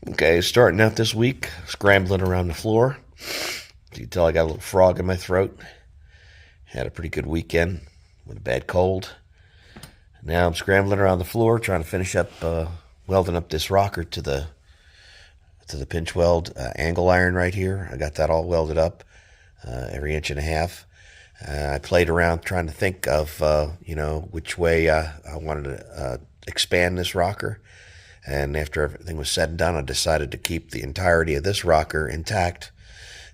Okay, starting out this week, scrambling around the floor. You can tell I got a little frog in my throat. Had a pretty good weekend with a bad cold. Now I'm scrambling around the floor trying to finish up welding up this rocker to the pinch weld angle iron right here. I got that all welded up every 1.5 inches. I played around trying to think of which way I wanted to expand this rocker. And after everything was said and done, I decided to keep the entirety of this rocker intact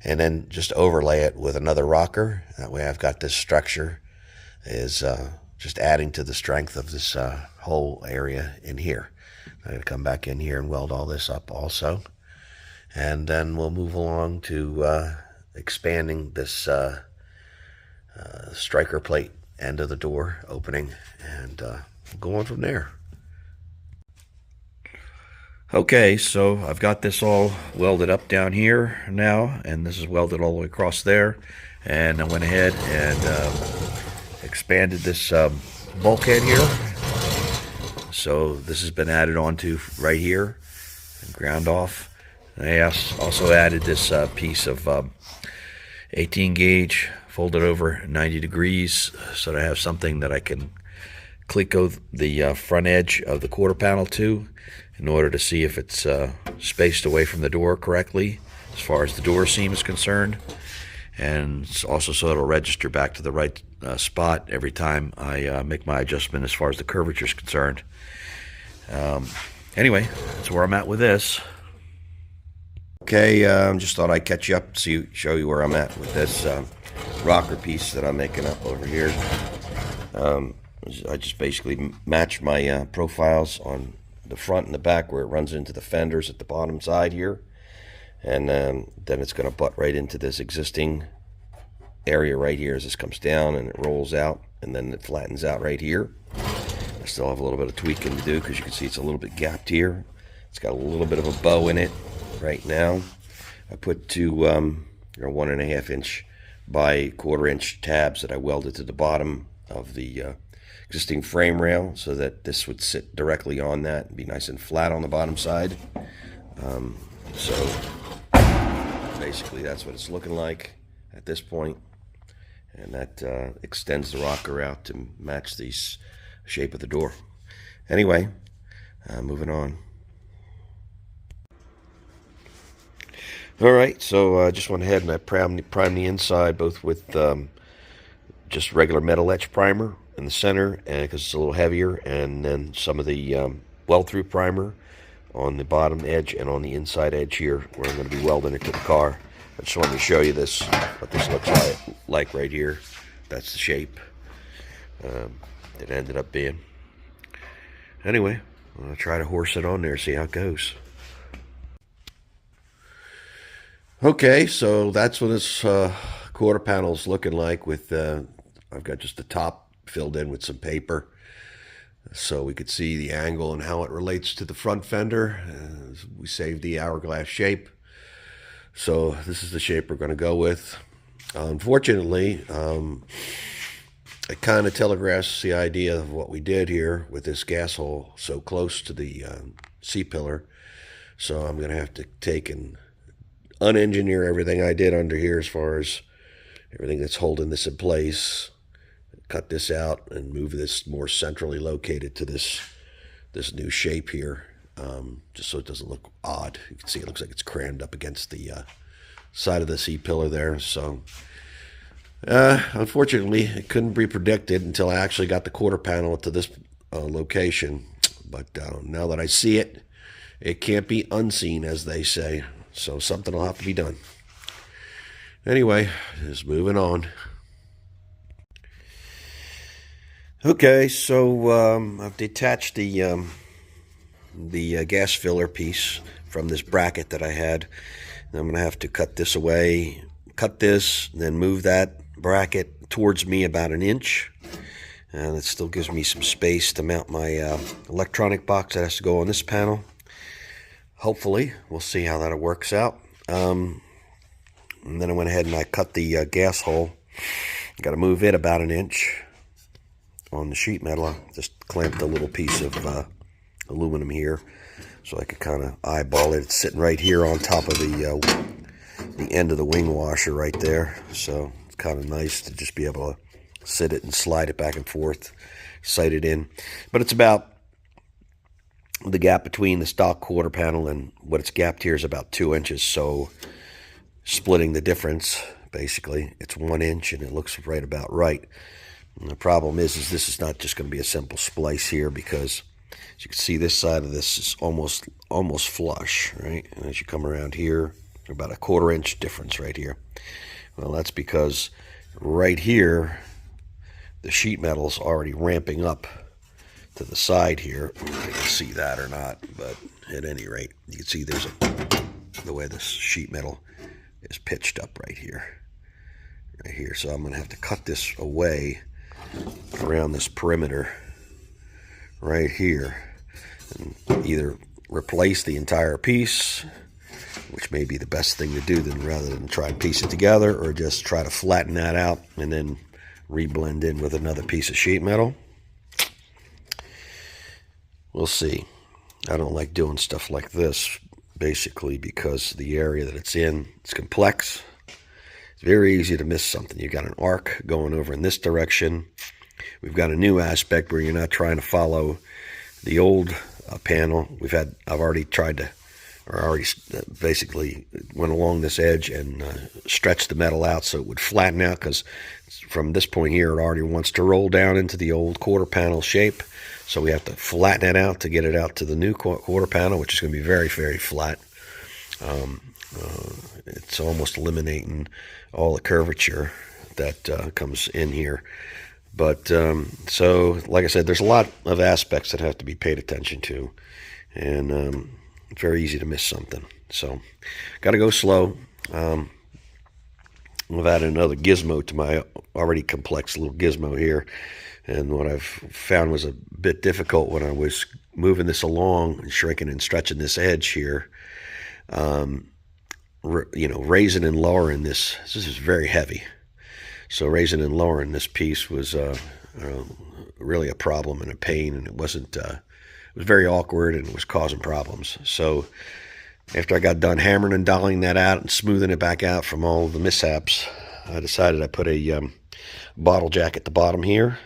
and then just overlay it with another rocker. That way I've got this structure is just adding to the strength of this whole area in here. I'm going to come back in here and weld all this up also. And then we'll move along to expanding this striker plate end of the door opening and go on from there. Okay, so I've got this all welded up down here now, and this is welded all the way across there. And I went ahead and expanded this bulkhead here. So this has been added onto right here and ground off. And I also added this piece of 18 gauge folded over 90 degrees so that I have something that I can click the front edge of the quarter panel to in order to see if it's spaced away from the door correctly as far as the door seam is concerned, and it's also so it'll register back to the right spot every time I make my adjustment as far as the curvature is concerned. Anyway, that's where I'm at with this. Okay, just thought I'd catch you up, show you where I'm at with this rocker piece that I'm making up over here. I just basically matched my profiles on the front and the back where it runs into the fenders at the bottom side here, and then it's going to butt right into this existing area right here as this comes down and it rolls out, and then it flattens out right here. I still have a little bit of tweaking to do because you can see it's a little bit gapped here. It's got a little bit of a bow in it right now. I put two 1.5 inch by 1/4 inch tabs that I welded to the bottom of the existing frame rail so that this would sit directly on that and be nice and flat on the bottom side. So basically that's what it's looking like at this point, and that extends the rocker out to match the shape of the door. Anyway, moving on. Alright, so I just went ahead and I primed the inside both with just regular metal etch primer in the center, and because it's a little heavier, and then some of the weld-through primer on the bottom edge and on the inside edge here where I'm going to be welding it to the car. I just wanted to show you this, what this looks like right here. That's the shape it ended up being. Anyway, I'm going to try to horse it on there, see how it goes. Okay, so that's what this quarter panel is looking like with I've got just the top filled in with some paper so we could see the angle and how it relates to the front fender. We saved the hourglass shape, so this is the shape we're going to go with. Unfortunately, it kind of telegraphs the idea of what we did here with this gas hole so close to the C-pillar, so I'm going to have to take and unengineer everything I did under here as far as everything that's holding this in place, cut this out and move this more centrally located to this new shape here, just so it doesn't look odd. You can see it looks like it's crammed up against the side of the C-pillar there. So unfortunately it couldn't be predicted until I actually got the quarter panel to this location, but now that I see it, it can't be unseen, as they say, so something will have to be done. Anyway, just moving on. Okay, so I've detached the gas filler piece from this bracket that I had. And I'm going to have to cut this away, cut this, and then move that bracket towards me about 1 inch. And it still gives me some space to mount my electronic box that has to go on this panel. Hopefully, we'll see how that works out. And then I went ahead and I cut the gas hole. Got to move it about 1 inch. On the sheet metal, I just clamped a little piece of aluminum here so I could kind of eyeball it. It's sitting right here on top of the end of the wing washer right there, so it's kind of nice to just be able to sit it and slide it back and forth, sight it in. But it's about, the gap between the stock quarter panel and what it's gapped here is about 2 inches, so splitting the difference, basically, it's 1 inch, and it looks right about right. And the problem is this is not just going to be a simple splice here, because as you can see, this side of this is almost flush, right? And as you come around here, about a 1/4 inch difference right here. Well, that's because right here, the sheet metal's already ramping up to the side here. I don't know if you can see that or not, but at any rate, you can see there's the way this sheet metal is pitched up right here. So I'm going to have to cut this away around this perimeter right here, and either replace the entire piece, which may be the best thing to do rather than try and piece it together, or just try to flatten that out and then reblend in with another piece of sheet metal. We'll see. I don't like doing stuff like this, basically because the area that it's in, it's complex. It's very easy to miss something. You've got an arc going over in this direction. We've got a new aspect where you're not trying to follow the old panel. I've already tried to, or already basically went along this edge and stretched the metal out so it would flatten out, because from this point here, it already wants to roll down into the old quarter panel shape. So we have to flatten it out to get it out to the new quarter panel, which is going to be very, very flat. It's almost eliminating all the curvature that comes in here. But so, like I said, there's a lot of aspects that have to be paid attention to, and it's very easy to miss something. So, got to go slow. I've added another gizmo to my already complex little gizmo here. And what I've found was a bit difficult when I was moving this along and shrinking and stretching this edge here. Raising and lowering this is very heavy. So raising and lowering this piece was really a problem and a pain, and it was very awkward, and it was causing problems. So after I got done hammering and dialing that out and smoothing it back out from all the mishaps, I decided I put a bottle jack at the bottom here,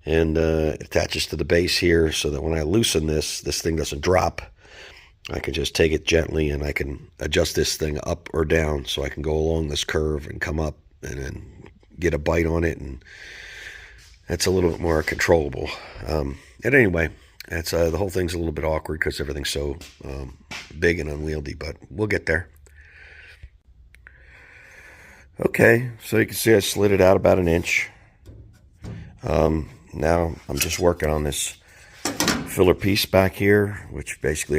and it attaches to the base here, so that when I loosen this thing doesn't drop. I can just take it gently, and I can adjust this thing up or down, so I can go along this curve and come up and then get a bite on it, and that's a little bit more controllable. And anyway, it's the whole thing's a little bit awkward because everything's so big and unwieldy, but we'll get there. Okay, so you can see I slid it out about 1 inch. Now I'm just working on this filler piece back here, which basically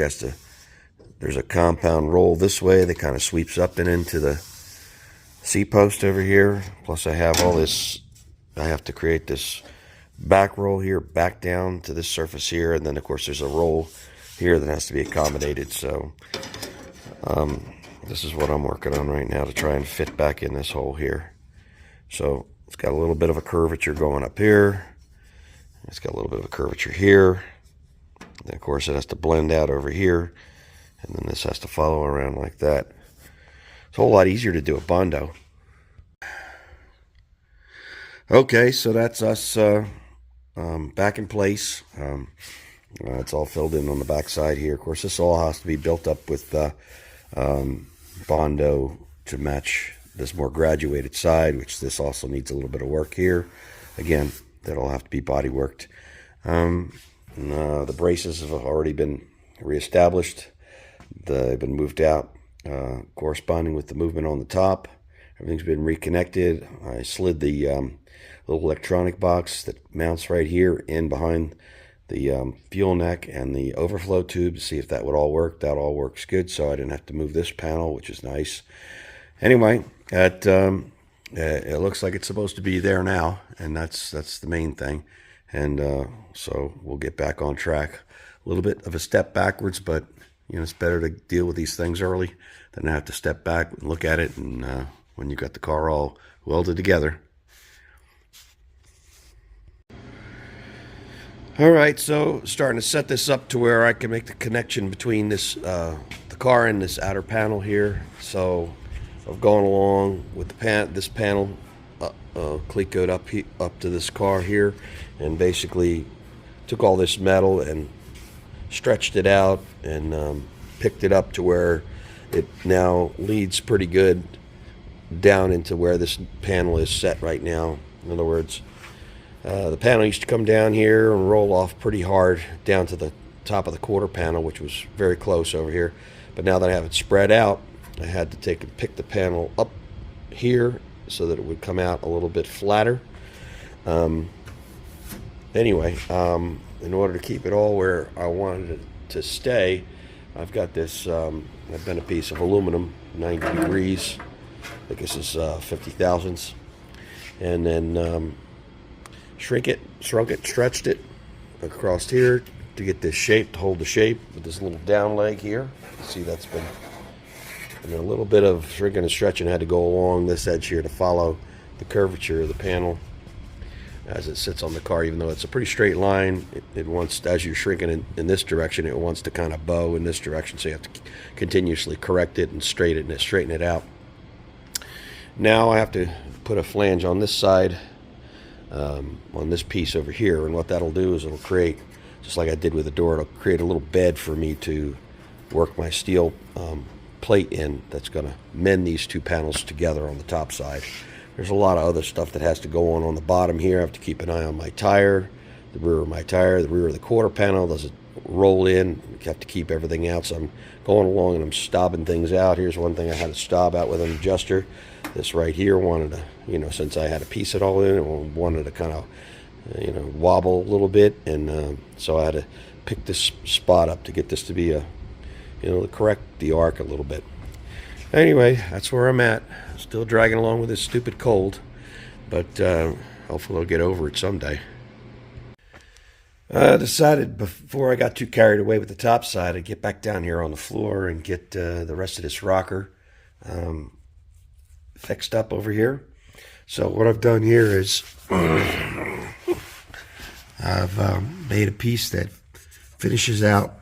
there's a compound roll this way that kind of sweeps up and into the C-post over here. Plus I have all this, I have to create this back roll here, back down to this surface here, and then of course there's a roll here that has to be accommodated. So this is what I'm working on right now to try and fit back in this hole here. So it's got a little bit of a curvature going up here. It's got a little bit of a curvature here. Then of course it has to blend out over here, and then this has to follow around like that. It's a whole lot easier to do a Bondo. Okay, so that's us back in place. It's all filled in on the back side here. Of course, this all has to be built up with Bondo to match this more graduated side, which this also needs a little bit of work here. Again, that'll have to be body worked. The braces have already been reestablished. They've been moved out, corresponding with the movement on the top. Everything's been reconnected. I slid the little electronic box that mounts right here in behind the fuel neck and the overflow tube to see if that would all work. That all works good, so I didn't have to move this panel, which is nice. Anyway, it looks like it's supposed to be there now, and that's the main thing. And so we'll get back on track. A little bit of a step backwards, but it's better to deal with these things early than to have to step back and look at it and when you got the car all welded together. All right, so starting to set this up to where I can make the connection between this the car and this outer panel here. So I've gone along with the this panel clecoed up to this car here, and basically took all this metal and stretched it out and picked it up to where it now leads pretty good down into where this panel is set right now. In other words, the panel used to come down here and roll off pretty hard down to the top of the quarter panel, which was very close over here. But now that I have it spread out, I had to take and pick the panel up here so that it would come out a little bit flatter. Anyway, in order to keep it all where I wanted it to stay, I've got this, I've bent a piece of aluminum, 90 degrees. I think this is 50 thousandths. And then shrunk it, stretched it across here to get this shape, to hold the shape with this little down leg here. See, that's been, and a little bit of shrinking and stretching had to go along this edge here to follow the curvature of the panel as it sits on the car. Even though it's a pretty straight line, it wants, as you're shrinking in this direction, it wants to kind of bow in this direction, so you have to continuously correct it and straighten it out. Now I have to put a flange on this side, on this piece over here, and what that'll do is it'll create, just like I did with the door, it'll create a little bed for me to work my steel plate in that's going to mend these two panels together on the top side. There's a lot of other stuff that has to go on the bottom here. I have to keep an eye on my tire, the rear of my tire, the rear of the quarter panel. Does it roll in? You have to keep everything out, so I'm going along and I'm stobbing things out. Here's one thing I had to stop out with an adjuster. This right here wanted to, you know, since I had to piece it all in, it wanted to kind of, you know, wobble a little bit, and so I had to pick this spot up to get this to be a, you know, to correct the arc a little bit. Anyway, that's where I'm at. Still dragging along with this stupid cold, but hopefully I'll get over it someday. I decided before I got too carried away with the top side, I'd get back down here on the floor and get the rest of this rocker fixed up over here. So what I've done here is I've made a piece that finishes out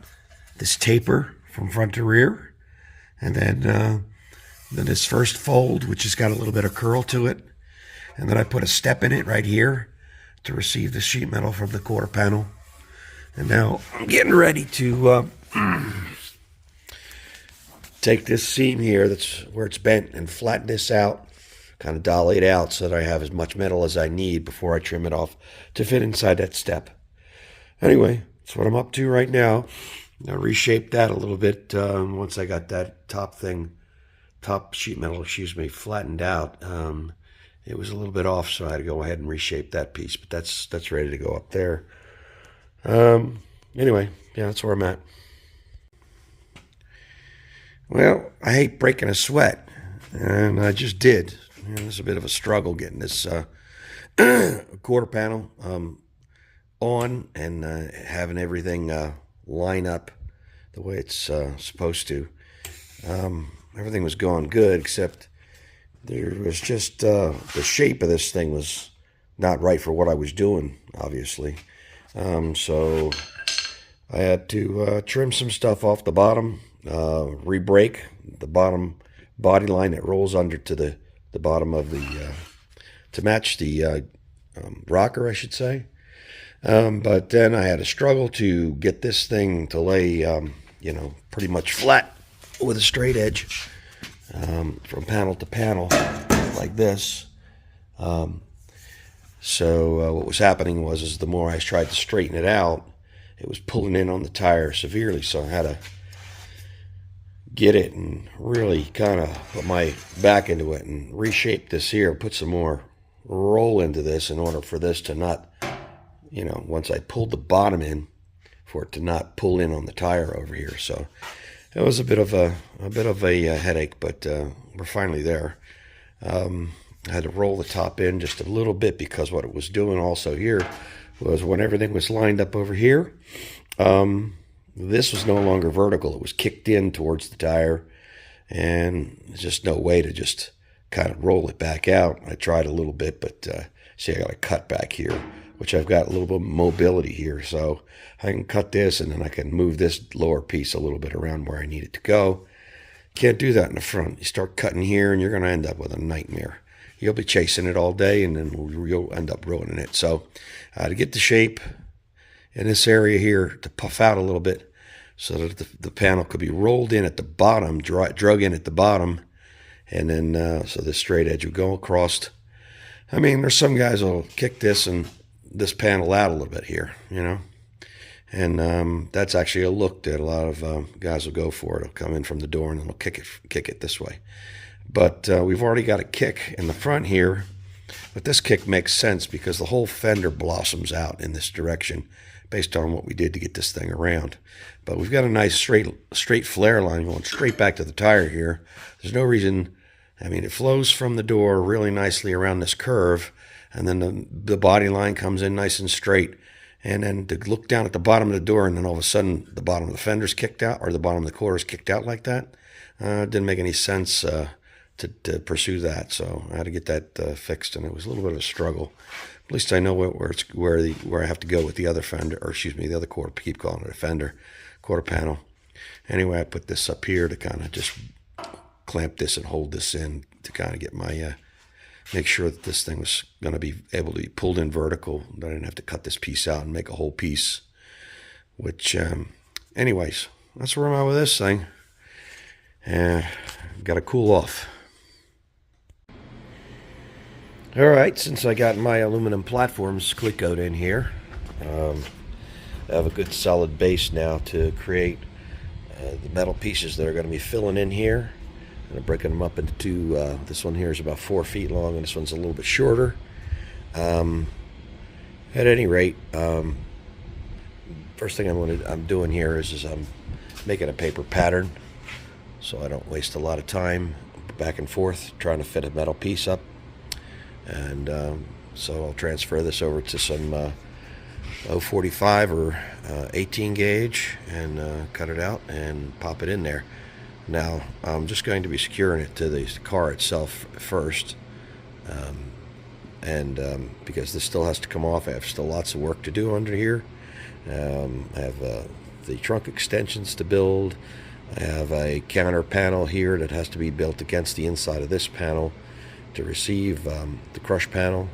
this taper from front to rear, and then this first fold, which has got a little bit of curl to it, and then I put a step in it right here to receive the sheet metal from the quarter panel. And now I'm getting ready to take this seam here, that's where it's bent, and flatten this out, kind of dolly it out so that I have as much metal as I need before I trim it off to fit inside that step. Anyway, that's what I'm up to right now. I reshaped that a little bit once I got that top sheet metal, flattened out. It was a little bit off, so I had to go ahead and reshape that piece, but that's ready to go up there. Anyway, yeah, that's where I'm at. Well, I hate breaking a sweat, and I just did. You know, it's a bit of a struggle getting this quarter panel on and having everything line up the way it's supposed to. Everything was going good, except there was just the shape of this thing was not right for what I was doing, obviously. So I had to trim some stuff off the bottom, re-brake the bottom body line that rolls under to the bottom of the, to match the rocker, I should say. But then I had a struggle to get this thing to lay, you know, pretty much flat with a straight edge from panel to panel like this. So what was happening was the more I tried to straighten it out, it was pulling in on the tire severely. So I had to get it and really kind of put my back into it and reshape this here, put some more roll into this in order for this to not, you know, once I pulled the bottom in, for it to not pull in on the tire over here. So it was a bit of a headache, but we're finally there. I had to roll the top in just a little bit, because what it was doing also here was when everything was lined up over here, this was no longer vertical. It was kicked in towards the tire, and there's just no way to just kind of roll it back out. I tried a little bit, but see, I got a cut back here which I've got a little bit of mobility here. So I can cut this, and then I can move this lower piece a little bit around where I need it to go. Can't do that in the front. You start cutting here, and you're going to end up with a nightmare. You'll be chasing it all day, and then you'll end up ruining it. So to get the shape in this area here, to puff out a little bit so that the panel could be rolled in at the bottom, drug in at the bottom, and then so the straight edge would go across. I mean, there's some guys will kick this panel out a little bit here, you know. And that's actually a look that a lot of guys will go for. It'll come in from the door and then they'll kick it this way. But we've already got a kick in the front here. But this kick makes sense because the whole fender blossoms out in this direction based on what we did to get this thing around. But we've got a nice straight flare line going straight back to the tire here. There's no reason. I mean, it flows from the door really nicely around this curve, and then the body line comes in nice and straight. And then to look down at the bottom of the door, and then all of a sudden the bottom of the fender's kicked out, or the bottom of the quarter's kicked out like that, didn't make any sense to pursue that. So I had to get that fixed, and it was a little bit of a struggle. At least I know where I have to go with the other fender, or excuse me, the other quarter. I keep calling it a fender, quarter panel. Anyway, I put this up here to kind of just clamp this and hold this in to kind of get my make sure that this thing was going to be able to be pulled in vertical. I didn't have to cut this piece out and make a whole piece. Which, anyways, that's where I'm at with this thing. Got to cool off. All right, since I got my aluminum platforms cleat-coat in here, I have a good solid base now to create the metal pieces that are going to be filling in here. I'm breaking them up into two. This one here is about 4 feet long, and this one's a little bit shorter. At any rate, first thing I'm doing here is I'm making a paper pattern, so I don't waste a lot of time back and forth trying to fit a metal piece up. And so I'll transfer this over to some 045 or 18 gauge and cut it out and pop it in there. Now, I'm just going to be securing it to the car itself first, because this still has to come off. I have still lots of work to do under here. I have the trunk extensions to build. I have a counter panel here that has to be built against the inside of this panel to receive the crush panel.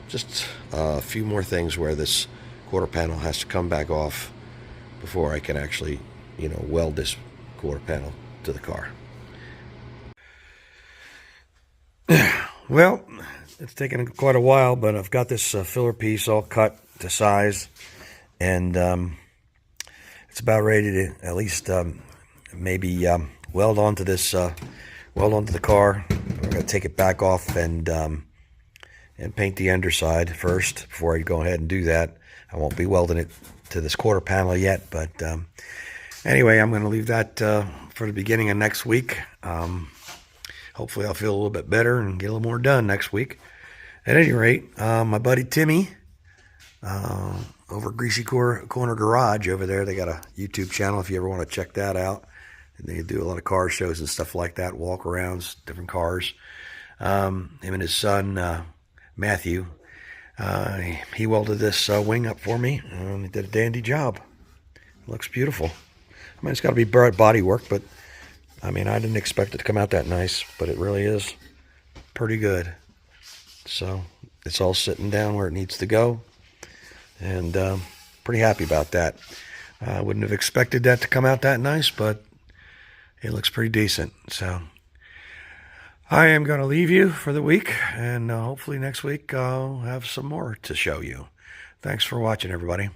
Just a few more things where this quarter panel has to come back off before I can actually, weld this quarter panel to the car. Well, it's taken quite a while, but I've got this filler piece all cut to size, and it's about ready to at least maybe weld onto the car. I'm going to take it back off and paint the underside first before I go ahead and do that. I won't be welding it to this quarter panel yet, but anyway, I'm going to leave that for the beginning of next week. Hopefully I'll feel a little bit better and get a little more done next week. At any rate, my buddy Timmy over Greasy Corner Garage over there, they got a YouTube channel if you ever want to check that out. And they do a lot of car shows and stuff like that, walk-arounds, different cars. Him and his son, Matthew, he welded this wing up for me, and he did a dandy job. It looks beautiful. I mean, it's got to be body work, but I mean, I didn't expect it to come out that nice, but it really is pretty good. So it's all sitting down where it needs to go, and pretty happy about that. I wouldn't have expected that to come out that nice, but it looks pretty decent. So I am going to leave you for the week, and hopefully next week I'll have some more to show you. Thanks for watching, everybody.